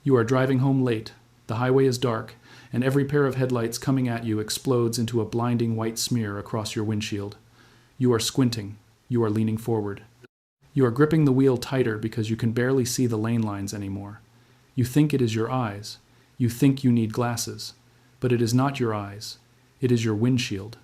You are driving home late, the highway is dark, and every pair of headlights coming at you explodes into a blinding white smear across your windshield. You are squinting. You are leaning forward. You are gripping the wheel tighter because you can barely see the lane lines anymore. You think it is your eyes. You think you need glasses. But it is not your eyes. It is your windshield.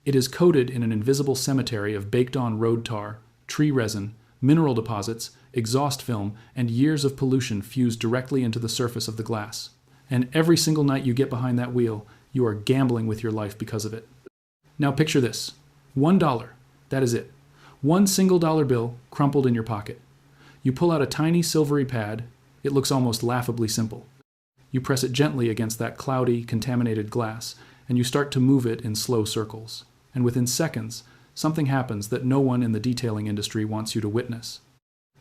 It is coated in an invisible cemetery of baked-on road tar, tree resin, mineral deposits, exhaust film, and years of pollution fused directly into the surface of the glass. And every single night you get behind that wheel, you are gambling with your life because of it. Now picture this. $1. That is it. One single dollar bill crumpled in your pocket. You pull out a tiny silvery pad. It looks almost laughably simple. You press it gently against that cloudy, contaminated glass, and you start to move it in slow circles. And within seconds, something happens that no one in the detailing industry wants you to witness.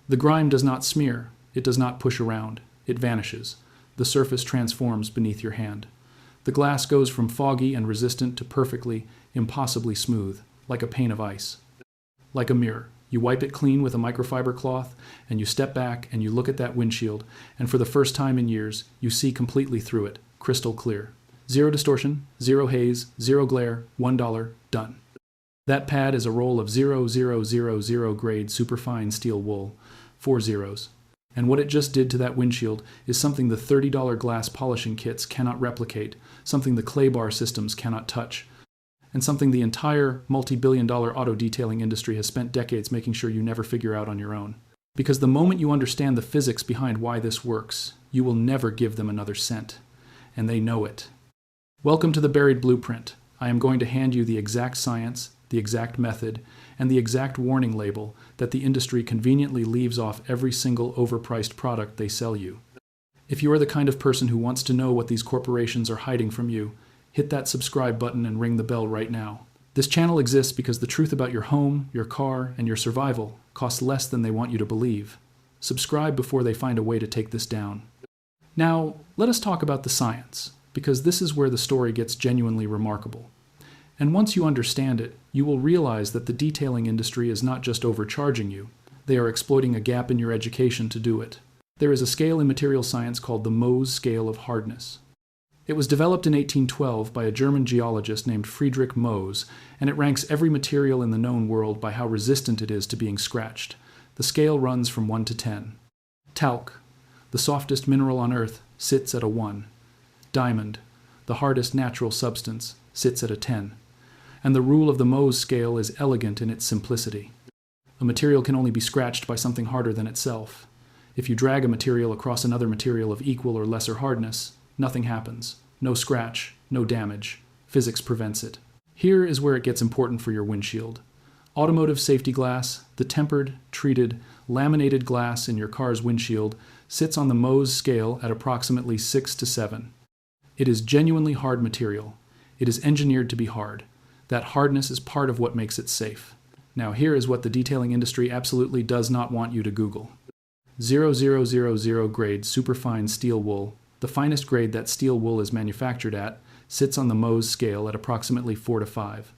The grime does not smear. It does not push around. It vanishes. The surface transforms beneath your hand. The glass goes from foggy and resistant to perfectly, impossibly smooth, like a pane of ice. Like a mirror, you wipe it clean with a microfiber cloth, and you step back and you look at that windshield, and for the first time in years, you see completely through it, crystal clear. Zero distortion, zero haze, zero glare, $1, done. That pad is a roll of 0000 grade superfine steel wool, 4 zeros. And what it just did to that windshield is something the $30 glass polishing kits cannot replicate, something the clay bar systems cannot touch, and something the entire multi-billion-dollar auto detailing industry has spent decades making sure you never figure out on your own. Because the moment you understand the physics behind why this works, you will never give them another cent. And they know it. Welcome to the buried blueprint. I am going to hand you the exact science, the exact method, and the exact warning label that the industry conveniently leaves off every single overpriced product they sell you. If you are the kind of person who wants to know what these corporations are hiding from you, hit that subscribe button and ring the bell right now. This channel exists because the truth about your home, your car, and your survival costs less than they want you to believe. Subscribe before they find a way to take this down. Now, let us talk about the science, because this is where the story gets genuinely remarkable. And once you understand it, you will realize that the detailing industry is not just overcharging you. They are exploiting a gap in your education to do it. There is a scale in material science called the Mohs Scale of Hardness. It was developed in 1812 by a German geologist named Friedrich Mohs, and it ranks every material in the known world by how resistant it is to being scratched. The scale runs from 1 to 10. Talc, the softest mineral on Earth, sits at a 1. Diamond, the hardest natural substance, sits at a 10. And the rule of the Mohs scale is elegant in its simplicity. A material can only be scratched by something harder than itself. If you drag a material across another material of equal or lesser hardness, nothing happens. No scratch, no damage. Physics prevents it. Here is where it gets important for your windshield. Automotive safety glass, the tempered, treated, laminated glass in your car's windshield, sits on the Mohs scale at approximately 6 to 7. It is genuinely hard material. It is engineered to be hard. That hardness is part of what makes it safe. Now here is what the detailing industry absolutely does not want you to Google. 0000 grade superfine steel wool, the finest grade that steel wool is manufactured at, sits on the Mohs scale at approximately 4 to 5.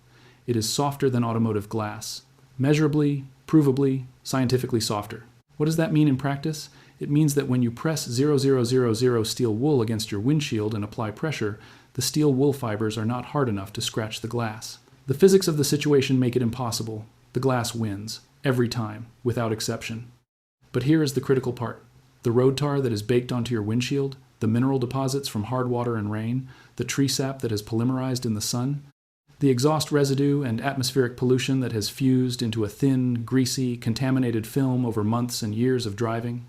It is softer than automotive glass. Measurably, provably, scientifically softer. What does that mean in practice? It means that when you press 0000 steel wool against your windshield and apply pressure, the steel wool fibers are not hard enough to scratch the glass. The physics of the situation make it impossible. The glass wins, every time, without exception. But here is the critical part. The road tar that is baked onto your windshield, the mineral deposits from hard water and rain, the tree sap that has polymerized in the sun, the exhaust residue and atmospheric pollution that has fused into a thin, greasy, contaminated film over months and years of driving,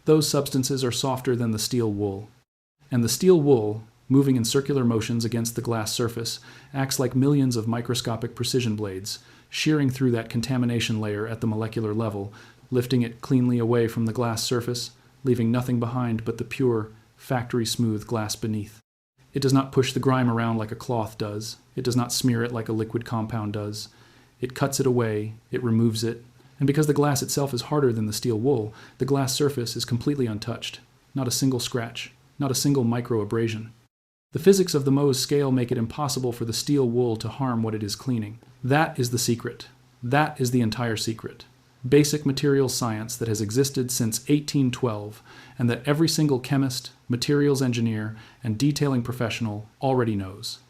those substances are softer than the steel wool. And the steel wool, moving in circular motions against the glass surface, acts like millions of microscopic precision blades, shearing through that contamination layer at the molecular level, lifting it cleanly away from the glass surface, leaving nothing behind but the pure, factory-smooth glass beneath. It does not push the grime around like a cloth does. It does not smear it like a liquid compound does. It cuts it away, it removes it, and because the glass itself is harder than the steel wool, the glass surface is completely untouched. Not a single scratch, not a single microabrasion. The physics of the Mohs scale make it impossible for the steel wool to harm what it is cleaning. That is the secret. That is the entire secret. basic material science that has existed since 1812 and that every single chemist, materials engineer, and detailing professional already knows.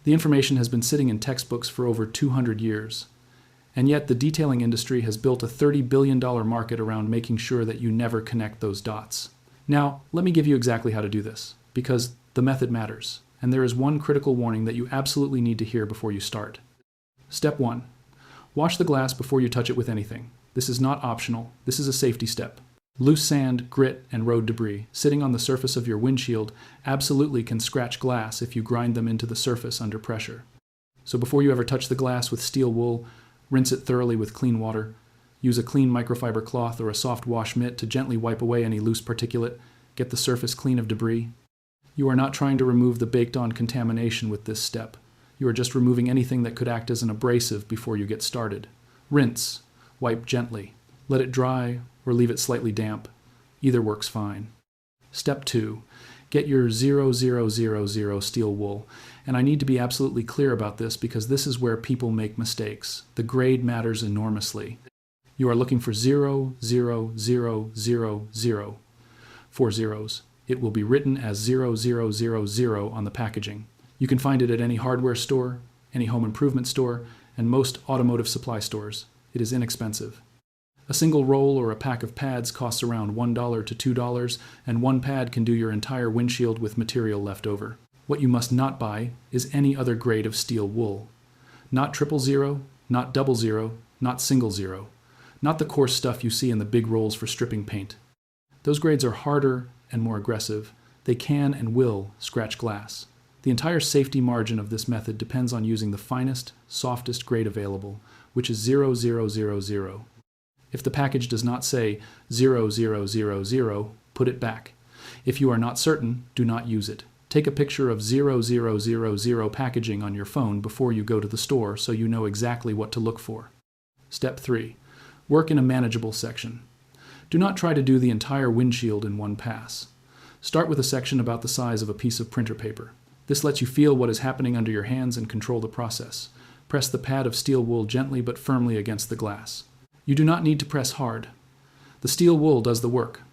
The information has been sitting in textbooks for over 200 years, and yet the detailing industry has built a $30 billion market around making sure that you never connect those dots. Now, let me give you exactly how to do this, because the method matters, and there is one critical warning that you absolutely need to hear before you start. Step 1. Wash the glass before you touch it with anything. This is not optional. This is a safety step. Loose sand, grit, and road debris sitting on the surface of your windshield absolutely can scratch glass if you grind them into the surface under pressure. So before you ever touch the glass with steel wool, rinse it thoroughly with clean water. Use a clean microfiber cloth or a soft wash mitt to gently wipe away any loose particulate. Get the surface clean of debris. You are not trying to remove the baked-on contamination with this step. You are just removing anything that could act as an abrasive before you get started. Rinse. Wipe gently. Let it dry or leave it slightly damp. Either works fine. Step 2. Get your 0000 steel wool. And I need to be absolutely clear about this because this is where people make mistakes. The grade matters enormously. You are looking for 00000. 4 zeros. It will be written as 0000 on the packaging. You can find it at any hardware store, any home improvement store, and most automotive supply stores. It is inexpensive. A single roll or a pack of pads costs around $1 to $2, and one pad can do your entire windshield with material left over. What you must not buy is any other grade of steel wool. Not 000, not 00, not single zero. Not the coarse stuff you see in the big rolls for stripping paint. Those grades are harder and more aggressive. They can and will scratch glass. The entire safety margin of this method depends on using the finest, softest grade available, which is 0000. If the package does not say 0000, put it back. If you are not certain, do not use it. Take a picture of 0000 packaging on your phone before you go to the store so you know exactly what to look for. Step 3. Work in a manageable section. Do not try to do the entire windshield in one pass. Start with a section about the size of a piece of printer paper. This lets you feel what is happening under your hands and control the process. Press the pad of steel wool gently but firmly against the glass. You do not need to press hard. The steel wool does the work.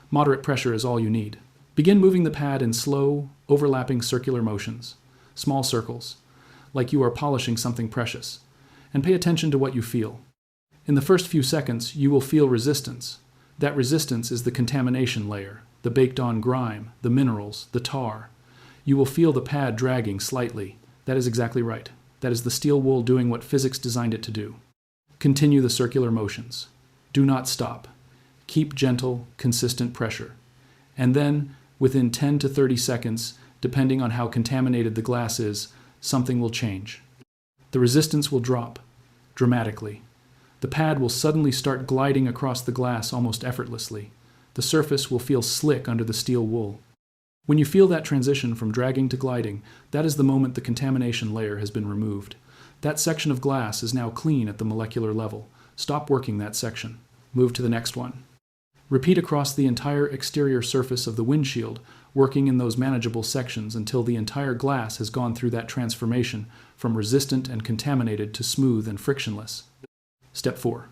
Moderate pressure is all you need. Begin moving the pad in slow, overlapping circular motions, small circles, like you are polishing something precious, and pay attention to what you feel. In the first few seconds, you will feel resistance. That resistance is the contamination layer, the baked-on grime, the minerals, the tar. You will feel the pad dragging slightly. That is exactly right. That is the steel wool doing what physics designed it to do. Continue the circular motions. Do not stop. Keep gentle, consistent pressure. And then, within 10 to 30 seconds, depending on how contaminated the glass is, something will change. The resistance will drop, dramatically. The pad will suddenly start gliding across the glass almost effortlessly. The surface will feel slick under the steel wool. When you feel that transition from dragging to gliding, that is the moment the contamination layer has been removed. That section of glass is now clean at the molecular level. Stop working that section. Move to the next one. Repeat across the entire exterior surface of the windshield, working in those manageable sections until the entire glass has gone through that transformation from resistant and contaminated to smooth and frictionless. Step 4.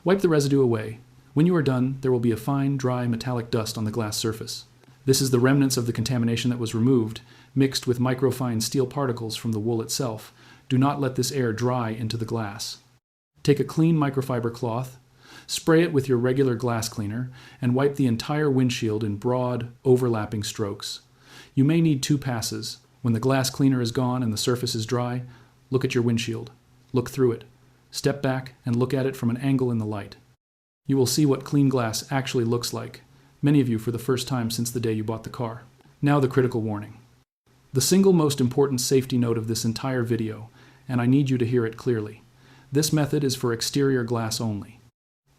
Wipe the residue away. When you are done, there will be a fine, dry, metallic dust on the glass surface. This is the remnants of the contamination that was removed, mixed with microfine steel particles from the wool itself. Do not let this air dry into the glass. Take a clean microfiber cloth, spray it with your regular glass cleaner, and wipe the entire windshield in broad, overlapping strokes. You may need 2 passes. When the glass cleaner is gone and the surface is dry, look at your windshield. Look through it. Step back and look at it from an angle in the light. You will see what clean glass actually looks like, many of you for the first time since the day you bought the car. Now the critical warning. The single most important safety note of this entire video, and I need you to hear it clearly. This method is for exterior glass only.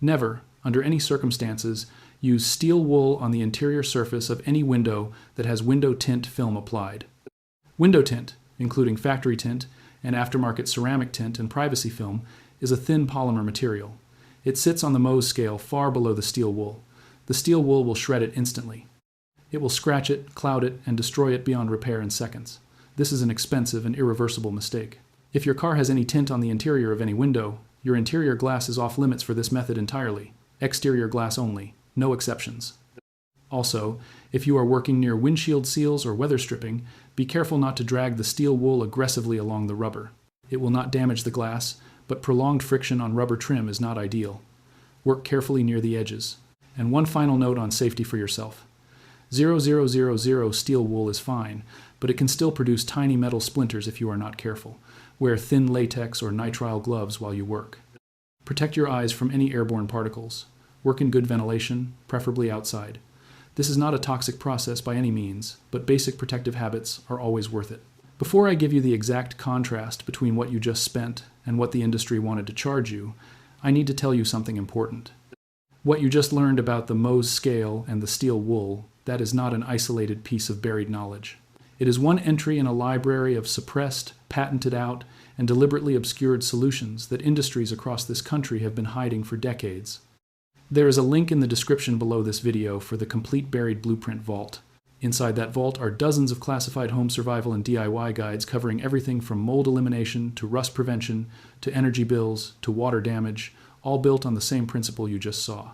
Never, under any circumstances, use steel wool on the interior surface of any window that has window tint film applied. Window tint, including factory tint and aftermarket ceramic tint and privacy film, is a thin polymer material. It sits on the Mohs scale far below the steel wool. The steel wool will shred it instantly. It will scratch it, cloud it, and destroy it beyond repair in seconds. This is an expensive and irreversible mistake. If your car has any tint on the interior of any window, Your interior glass is off limits for this method entirely. Exterior glass only, no exceptions. Also, if you are working near windshield seals or weather stripping, be careful not to drag the steel wool aggressively along the rubber. It will not damage the glass, but prolonged friction on rubber trim is not ideal. Work carefully near the edges. And one final note on safety for yourself. 0000 steel wool is fine, but it can still produce tiny metal splinters if you are not careful. Wear thin latex or nitrile gloves while you work. Protect your eyes from any airborne particles. Work in good ventilation, preferably outside. This is not a toxic process by any means, but basic protective habits are always worth it. Before I give you the exact contrast between what you just spent and what the industry wanted to charge you, I need to tell you something important. What you just learned about the Mohs scale and the steel wool, that is not an isolated piece of buried knowledge. It is one entry in a library of suppressed, patented out, and deliberately obscured solutions that industries across this country have been hiding for decades. There is a link in the description below this video for the complete buried blueprint vault. Inside that vault are dozens of classified home survival and DIY guides covering everything from mold elimination to rust prevention to energy bills to water damage, all built on the same principle you just saw.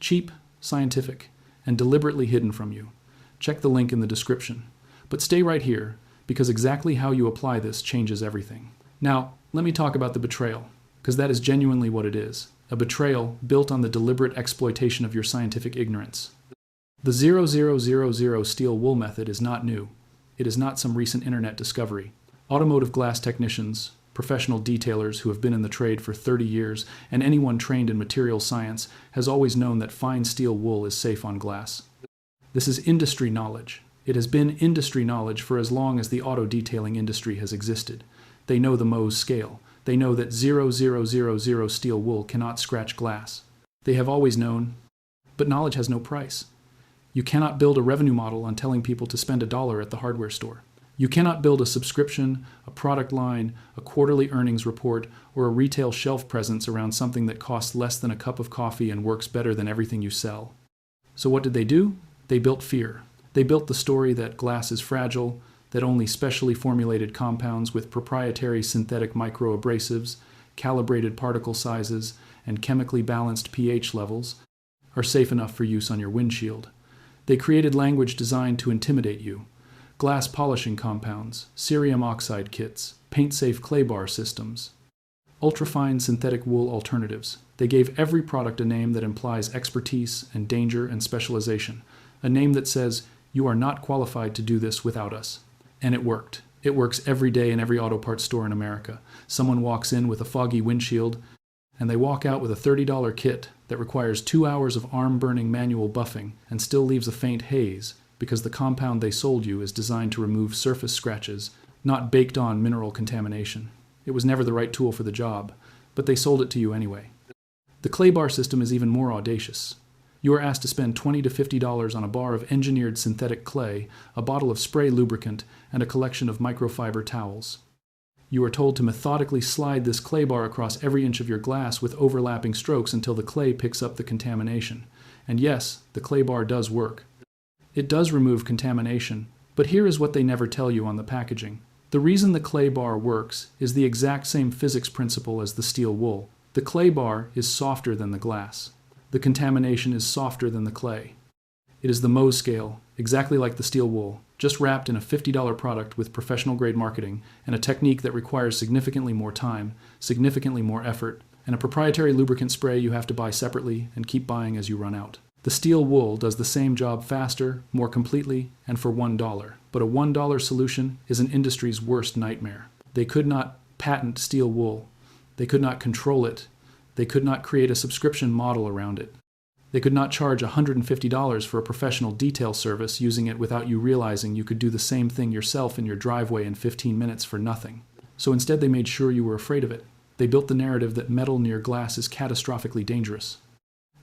Cheap, scientific, and deliberately hidden from you. Check the link in the description. But stay right here, because exactly how you apply this changes everything. Now, let me talk about the betrayal, because that is genuinely what it is. A betrayal built on the deliberate exploitation of your scientific ignorance. The 0000 steel wool method is not new. It is not some recent internet discovery. Automotive glass technicians, professional detailers who have been in the trade for 30 years, and anyone trained in material science has always known that fine steel wool is safe on glass. This is industry knowledge. It has been industry knowledge for as long as the auto detailing industry has existed. They know the Mohs scale. They know that 0000 steel wool cannot scratch glass. They have always known, but knowledge has no price. You cannot build a revenue model on telling people to spend $1 at the hardware store. You cannot build a subscription, a product line, a quarterly earnings report, or a retail shelf presence around something that costs less than a cup of coffee and works better than everything you sell. So what did they do? They built fear. They built the story that glass is fragile, that only specially formulated compounds with proprietary synthetic microabrasives, calibrated particle sizes, and chemically balanced pH levels are safe enough for use on your windshield. They created language designed to intimidate you. Glass polishing compounds, cerium oxide kits, paint-safe clay bar systems, ultrafine synthetic wool alternatives. They gave every product a name that implies expertise and danger and specialization, a name that says, you are not qualified to do this without us. And it worked. It works every day in every auto parts store in America. Someone walks in with a foggy windshield, and they walk out with a $30 kit that requires 2 hours of arm-burning manual buffing and still leaves a faint haze because the compound they sold you is designed to remove surface scratches, not baked-on mineral contamination. It was never the right tool for the job, but they sold it to you anyway. The clay bar system is even more audacious. You are asked to spend $20 to $50 on a bar of engineered synthetic clay, a bottle of spray lubricant, and a collection of microfiber towels. You are told to methodically slide this clay bar across every inch of your glass with overlapping strokes until the clay picks up the contamination. And yes, the clay bar does work. It does remove contamination, but here is what they never tell you on the packaging. The reason the clay bar works is the exact same physics principle as the steel wool. The clay bar is softer than the glass. The contamination is softer than the clay. It is the Mohs scale, exactly like the steel wool, just wrapped in a $50 product with professional-grade marketing and a technique that requires significantly more time, significantly more effort, and a proprietary lubricant spray you have to buy separately and keep buying as you run out. The steel wool does the same job faster, more completely, and for $1. But a $1 solution is an industry's worst nightmare. They could not patent steel wool. They could not control it. They could not create a subscription model around it. They could not charge $150 for a professional detail service using it without you realizing you could do the same thing yourself in your driveway in 15 minutes for nothing. So instead they made sure you were afraid of it. They built the narrative that metal near glass is catastrophically dangerous.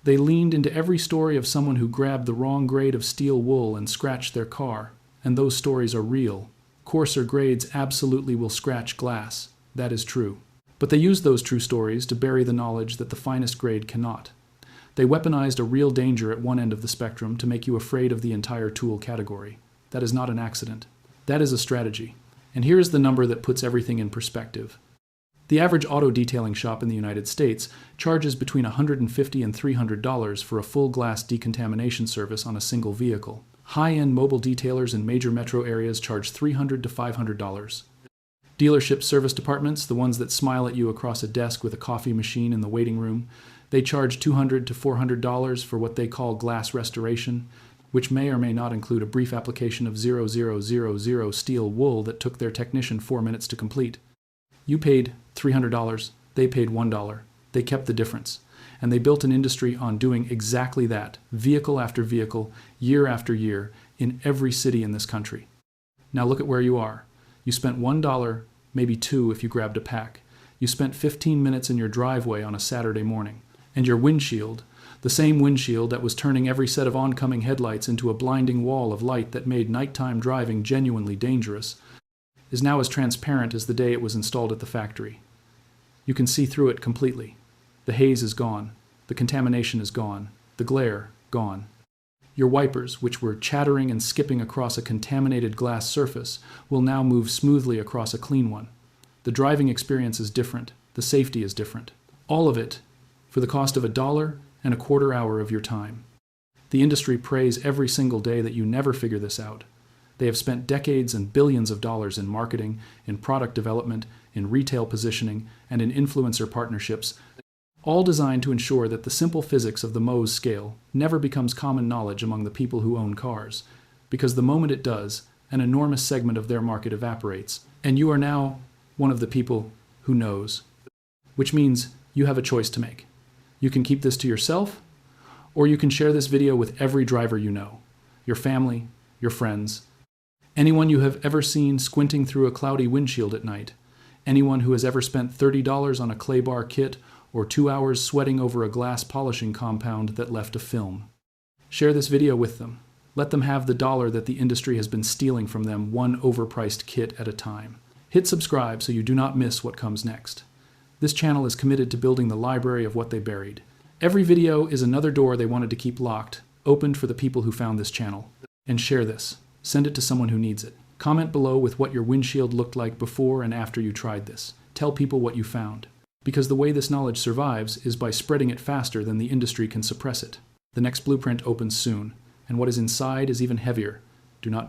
They leaned into every story of someone who grabbed the wrong grade of steel wool and scratched their car. And those stories are real. Coarser grades absolutely will scratch glass. That is true. But they used those true stories to bury the knowledge that the finest grade cannot. They weaponized a real danger at one end of the spectrum to make you afraid of the entire tool category. That is not an accident. That is a strategy. And here is the number that puts everything in perspective. The average auto detailing shop in the United States charges between $150 and $300 for a full glass decontamination service on a single vehicle. High-end mobile detailers in major metro areas charge $300 to $500. Dealership service departments, the ones that smile at you across a desk with a coffee machine in the waiting room, they charge $200 to $400 for what they call glass restoration, which may or may not include a brief application of 0000 steel wool that took their technician 4 minutes to complete. You paid $300, they paid $1. They kept the difference. And they built an industry on doing exactly that, vehicle after vehicle, year after year, in every city in this country. Now look at where you are. You spent $1, maybe $2 if you grabbed a pack. You spent 15 minutes in your driveway on a Saturday morning. And your windshield, the same windshield that was turning every set of oncoming headlights into a blinding wall of light that made nighttime driving genuinely dangerous, is now as transparent as the day it was installed at the factory. You can see through it completely. The haze is gone. The contamination is gone. The glare, gone. Your wipers, which were chattering and skipping across a contaminated glass surface, will now move smoothly across a clean one. The driving experience is different. The safety is different. All of it for the cost of $1.25 of your time. The industry prays every single day that you never figure this out. They have spent decades and billions of dollars in marketing, in product development, in retail positioning, and in influencer partnerships, all designed to ensure that the simple physics of the Mohs scale never becomes common knowledge among the people who own cars, because the moment it does, an enormous segment of their market evaporates, and you are now one of the people who knows. Which means you have a choice to make. You can keep this to yourself, or you can share this video with every driver you know, your family, your friends, anyone you have ever seen squinting through a cloudy windshield at night, anyone who has ever spent $30 on a clay bar kit or 2 hours sweating over a glass polishing compound that left a film. Share this video with them. Let them have the dollar that the industry has been stealing from them, one overpriced kit at a time. Hit subscribe so you do not miss what comes next. This channel is committed to building the library of what they buried. Every video is another door they wanted to keep locked, opened for the people who found this channel. And share this. Send it to someone who needs it. Comment below with what your windshield looked like before and after you tried this. Tell people what you found. Because the way this knowledge survives is by spreading it faster than the industry can suppress it. The next blueprint opens soon, and what is inside is even heavier. Do not